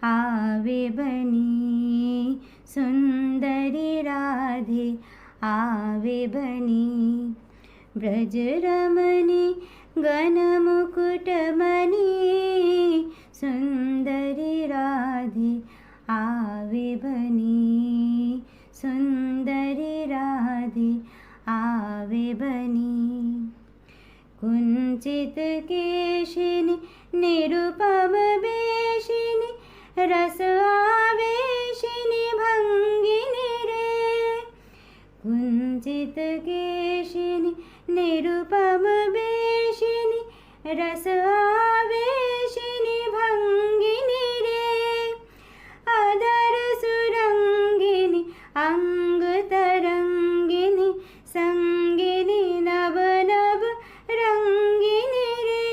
आवे बनी सुंदरी राधे आवे बनी ब्रज रमणी गण मुकुट मणि सुंदरी राधे आवे बनी सुंदरी राधे आवे बनी कुंचित केशिनी निरुपम वेशिनी रस आवेशिनी भंगिनी रे कुंचित केशिनी निरुपम वेशिनी रस आवेशिनी भंगिनी रे अधर सुरंगिनी अंग तरंगिनी संगिनी नव नव रंगिनी रे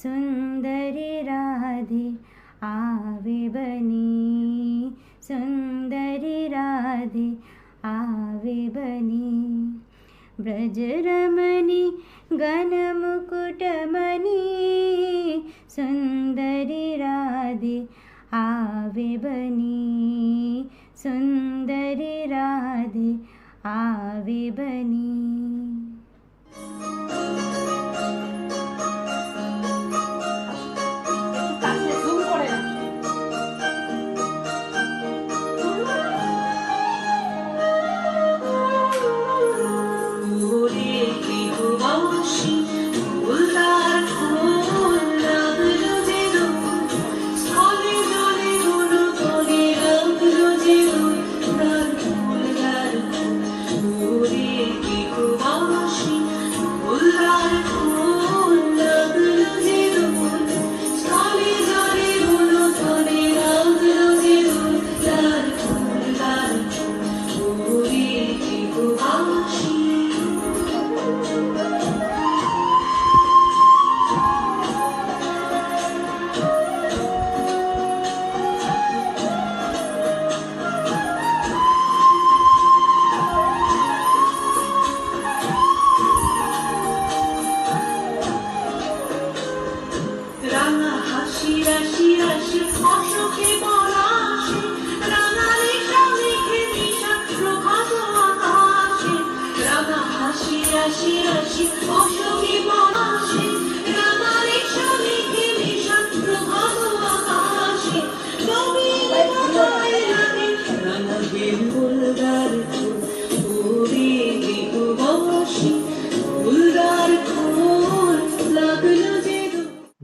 सुंदरी राधे आवे बनी सुंदरी राधे आवे बनी ब्रज रमणी गण मुकुट मणि सुंदरी राधे आवे बनी सुंदरी राधे आवे बनी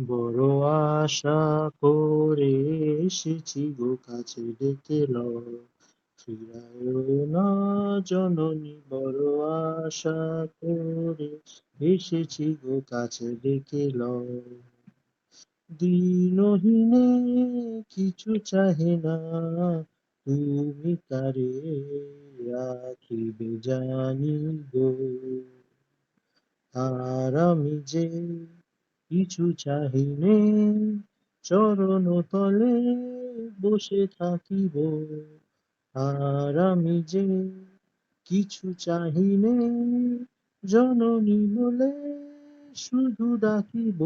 বড় আশা করে এসেছি গো কাছে ডেকে লও ফিরায়ও না জননী বড় আশা করে এসেছি গো কাছে ডেকে লও দিনহীনে কিছু চাহে না তুমি তারে রাখিবে জানি গো আর আমি যে কিছু চাহিনে চরণ তলে বসে থাকিব আর আমি যে কিছু চাহিনে জননী বলে শুধু ডাকিব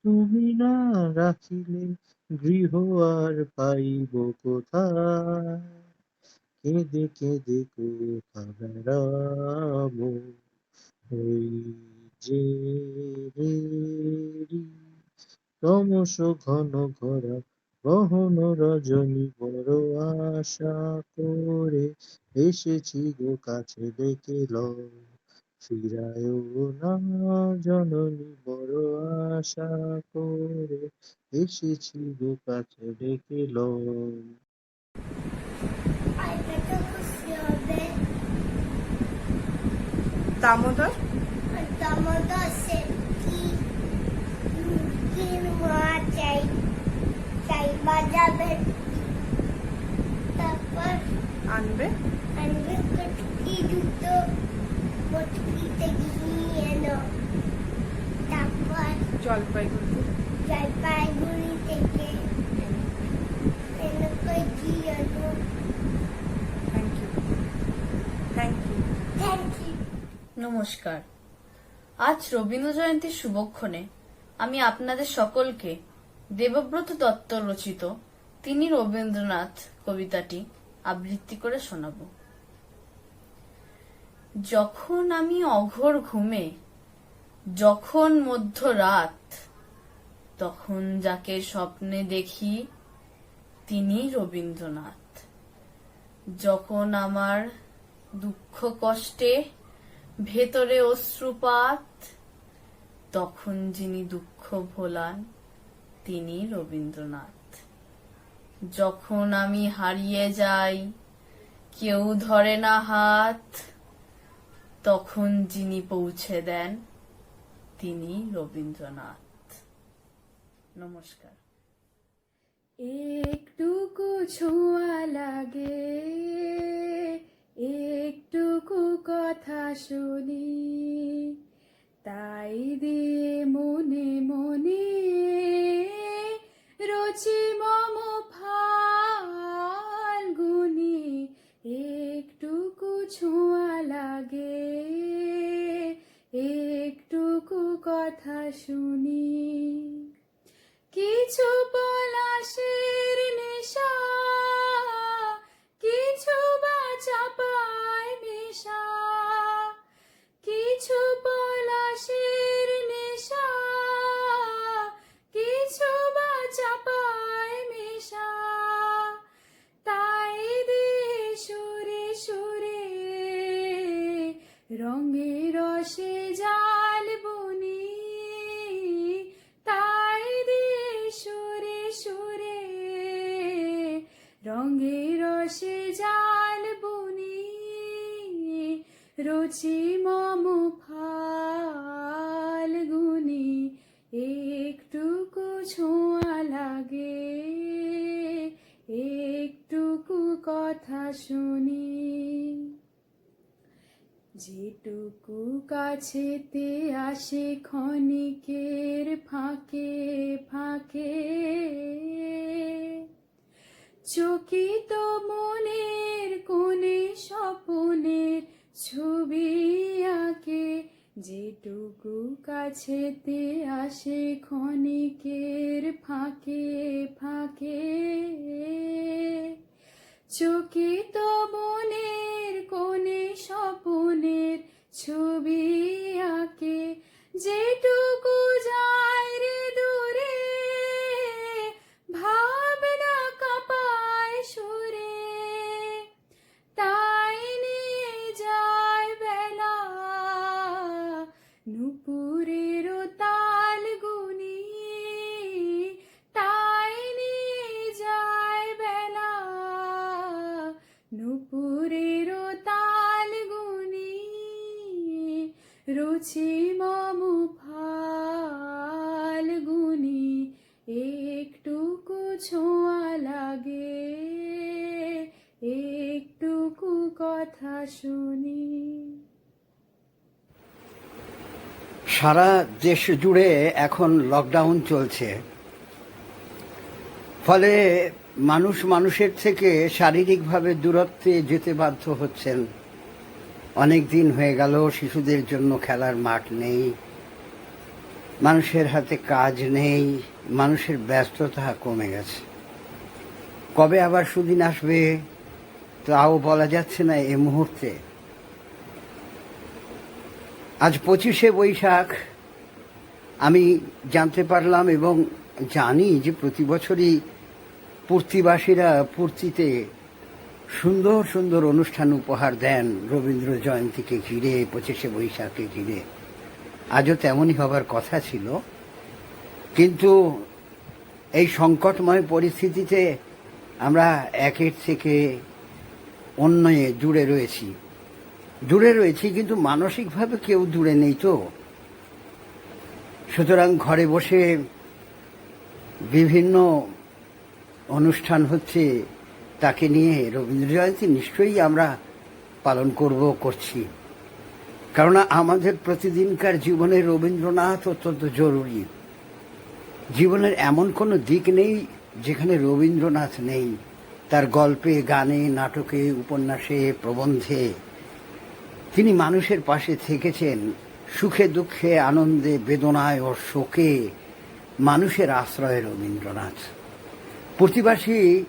তুমি না রাখিলে গৃহ আর পাইব কোথায় কেঁদে কেঁদে কোথা বেড়াবো ওই যে রেরি ক্রমশ ঘন ঘোরা গহন রজনী বড় আশা করে এসেছি গো কাছে ডেকে লও ফিরায়ও না জননী বড় আশা করে এসেছি গো কাছে ডেকে লও দামোদর দামোদর সে কি চাই চাই বাজাবে তারপর আনবে আনবে কটকি দুটো কটকিতে গিয়ে এলো তারপর জলপাইগুড়ি থেকে এনে গিয়ে এলো thank you thank you thank you নমস্কার। আজ রবীন্দ্র জয়ন্তীর শুভক্ষণে আমি আপনাদের সকলকে দেবব্রত দত্ত রচিত তিনি রবীন্দ্রনাথ কবিতাটি আবৃত্তি করে শোনাব। যখন আমি অঘোর ঘুমে, যখন মধ্যরাত, তখন যাকে স্বপ্নে দেখি তিনি রবীন্দ্রনাথ। যখন আমার দুঃখ কষ্টে ভেতরে অশ্রুপাত, তখন যিনি দুঃখ ভোলান তিনি রবীন্দ্রনাথ। যখন আমি হারিয়ে যাই, কেউ ধরে না হাত, তখন যিনি পৌঁছে দেন তিনি রবীন্দ্রনাথ। নমস্কার। একটুকু ছোঁয়া লাগে, একটুকু কথা শুনি, তাই দিয়ে মনে মনে রচি মম ফাল্গুনি। একটুকু ছোঁয়া লাগে, একটুকু কথা শুনি, কিছু পলাশের নেশা, কিছু বা চাপায় মেশা, কিছু পলাশের নেশা, কিছু বা চাপায় মেশা, তাই দিয়ে সুরে সুরে রঙে রসে জাল বুনি, তাই দিয়ে সুরে সুরে রঙে রসে জাল বুনি, রচি মম ফাল্গুনি। একটুকু ছোঁয়া লাগে, একটুকু কথা শুনি, যেটুকু কাছেতে আসে ক্ষণিকের ফাঁকে ফাঁকে, চকিত মনের কোণে স্বপনের ছবি আঁকে, যেটুকু কাছেতে আসে ক্ষণিকের ফাঁকে ফাঁকে, চকিত মনের কোণে স্বপনের ছবি আঁকে, যেটুকু যায় রে দূরে ভাবনা কাঁপায় সুরে, তাই নিয়ে যায় বেলা নুপুরের তাল গুনি, তাই নিয়ে যায় বেলা নুপুরের তাল গুনি, রুচি মম ফাল্গুনি। একটুকু ছোঁয়া লাগে, একটুকু কথা শুনি। সারা দেশ জুড়ে এখন লকডাউন চলছে, ফলে মানুষ মানুষের থেকে শারীরিকভাবে দূরত্বে যেতে বাধ্য হচ্ছেন। অনেক দিন হয়ে গেল শিশুদের জন্য খেলার মাঠ নেই, মানুষের হাতে কাজ নেই, মানুষের ব্যস্ততা কমে গেছে। কবে আবার সুদিন আসবে তাও বলা যাচ্ছে না এই মুহূর্তে। আজ 25শে বৈশাখ আমি জানতে পারলাম এবং জানি যে প্রতি বছরই পূর্তিবাসীরা পূর্তিতে সুন্দর সুন্দর অনুষ্ঠান উপহার দেন রবীন্দ্র জয়ন্তীকে ঘিরে, 25শে বৈশাখকে ঘিরে। আজও তেমনই হবার কথা ছিল, কিন্তু এই সংকটময় পরিস্থিতিতে আমরা একের থেকে অন্যে দূরে রয়েছি, কিন্তু মানসিকভাবে কেউ দূরে নেই তো। সুতরাং ঘরে বসে বিভিন্ন অনুষ্ঠান হচ্ছে, তাকে নিয়ে রবীন্দ্র জয়ন্তী নিশ্চয়ই আমরা পালন করছি, কারণ আমাদের প্রতিদিনকার জীবনে রবীন্দ্রনাথ অত্যন্ত জরুরি। জীবনের এমন কোনো দিক নেই যেখানে রবীন্দ্রনাথ নেই। তার গল্পে, গানে, নাটকে, উপন্যাসে, প্রবন্ধে তিনি মানুষের পাশে থেকেছেন, সুখে দুঃখে, আনন্দে, বেদনায় ও শোকে মানুষের আশ্রয় রবীন্দ্রনাথ। প্রতিবাসী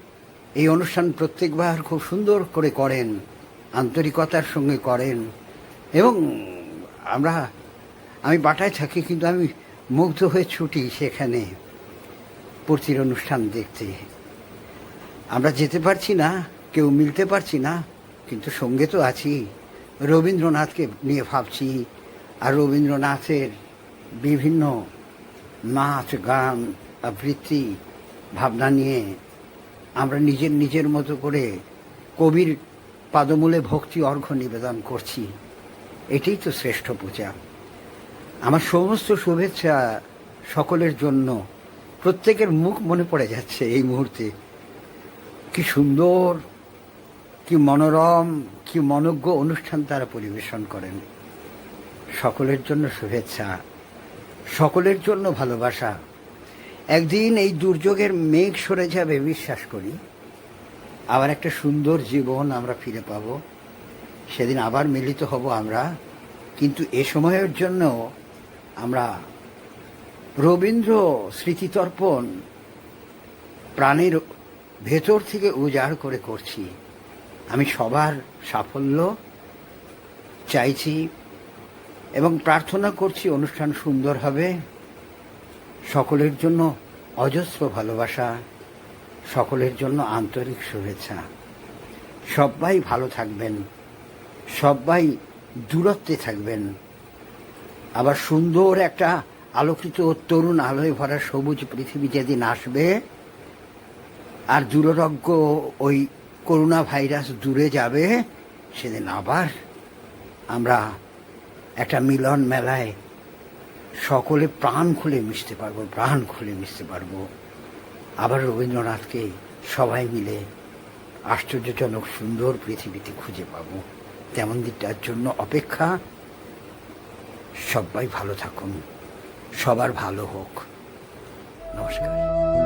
এই অনুষ্ঠান প্রত্যেকবার খুব সুন্দর করে করেন, আন্তরিকতার সঙ্গে করেন, এবং আমি বাটায় থাকি, কিন্তু আমি মুগ্ধ হয়ে ছুটি সেখানে পূর্তির অনুষ্ঠান দেখতে। আমরা যেতে পারছি না, কেউ মিলতে পারছি না, কিন্তু সঙ্গে তো আছি, রবীন্দ্রনাথকে নিয়ে ভাবছি, আর রবীন্দ্রনাথের বিভিন্ন নাচ, গান, আবৃত্তি, ভাবনা নিয়ে আমরা নিজের মতো করে কবির পাদমূলে ভক্তি অর্ঘ্য নিবেদন করছি। এটাই তো শ্রেষ্ঠ পূজা। আমার সমস্ত শুভেচ্ছা সকলের জন্য। প্রত্যেকের মুখ মনে পড়ে যাচ্ছে এই মুহূর্তে। কি সুন্দর, কি মনোরম, কি মনোজ্ঞ অনুষ্ঠান তারা পরিবেশন করেন। সকলের জন্য শুভেচ্ছা, সকলের জন্য ভালোবাসা। একদিন এই দুর্যোগের মেঘ সরে যাবে বিশ্বাস করি, আবার একটা সুন্দর জীবন আমরা ফিরে পাব, সেদিন আবার মিলিত হব আমরা। কিন্তু এ সময়ের জন্য আমরা রবীন্দ্র স্মৃতিতর্পণ প্রাণের ভেতর থেকে উজাড় করে করছি। আমি সবার সাফল্য চাইছি এবং প্রার্থনা করছি অনুষ্ঠান সুন্দর হবে। সকলের জন্য অজস্র ভালোবাসা, সকলের জন্য আন্তরিক শুভেচ্ছা। সবাই ভালো থাকবেন, সবাই দূরত্বে থাকবেন। আবার সুন্দর একটা আলোকিত তরুণ আলোয় ভরা সবুজ পৃথিবী যেদিন আসবে, আর দুরারোগ্য ওই করোনা ভাইরাস দূরে যাবে, সেদিন আবার আমরা একটা মিলন মেলায় সকলে প্রাণ খুলে মিশতে পারবো। আবার রবীন্দ্রনাথকে সবাই মিলে আশ্চর্যজনক সুন্দর পৃথিবীতে খুঁজে পাবো। তেমন দিকটার জন্য অপেক্ষা। সবাই ভালো থাকুন, সবার ভালো হোক। নমস্কার।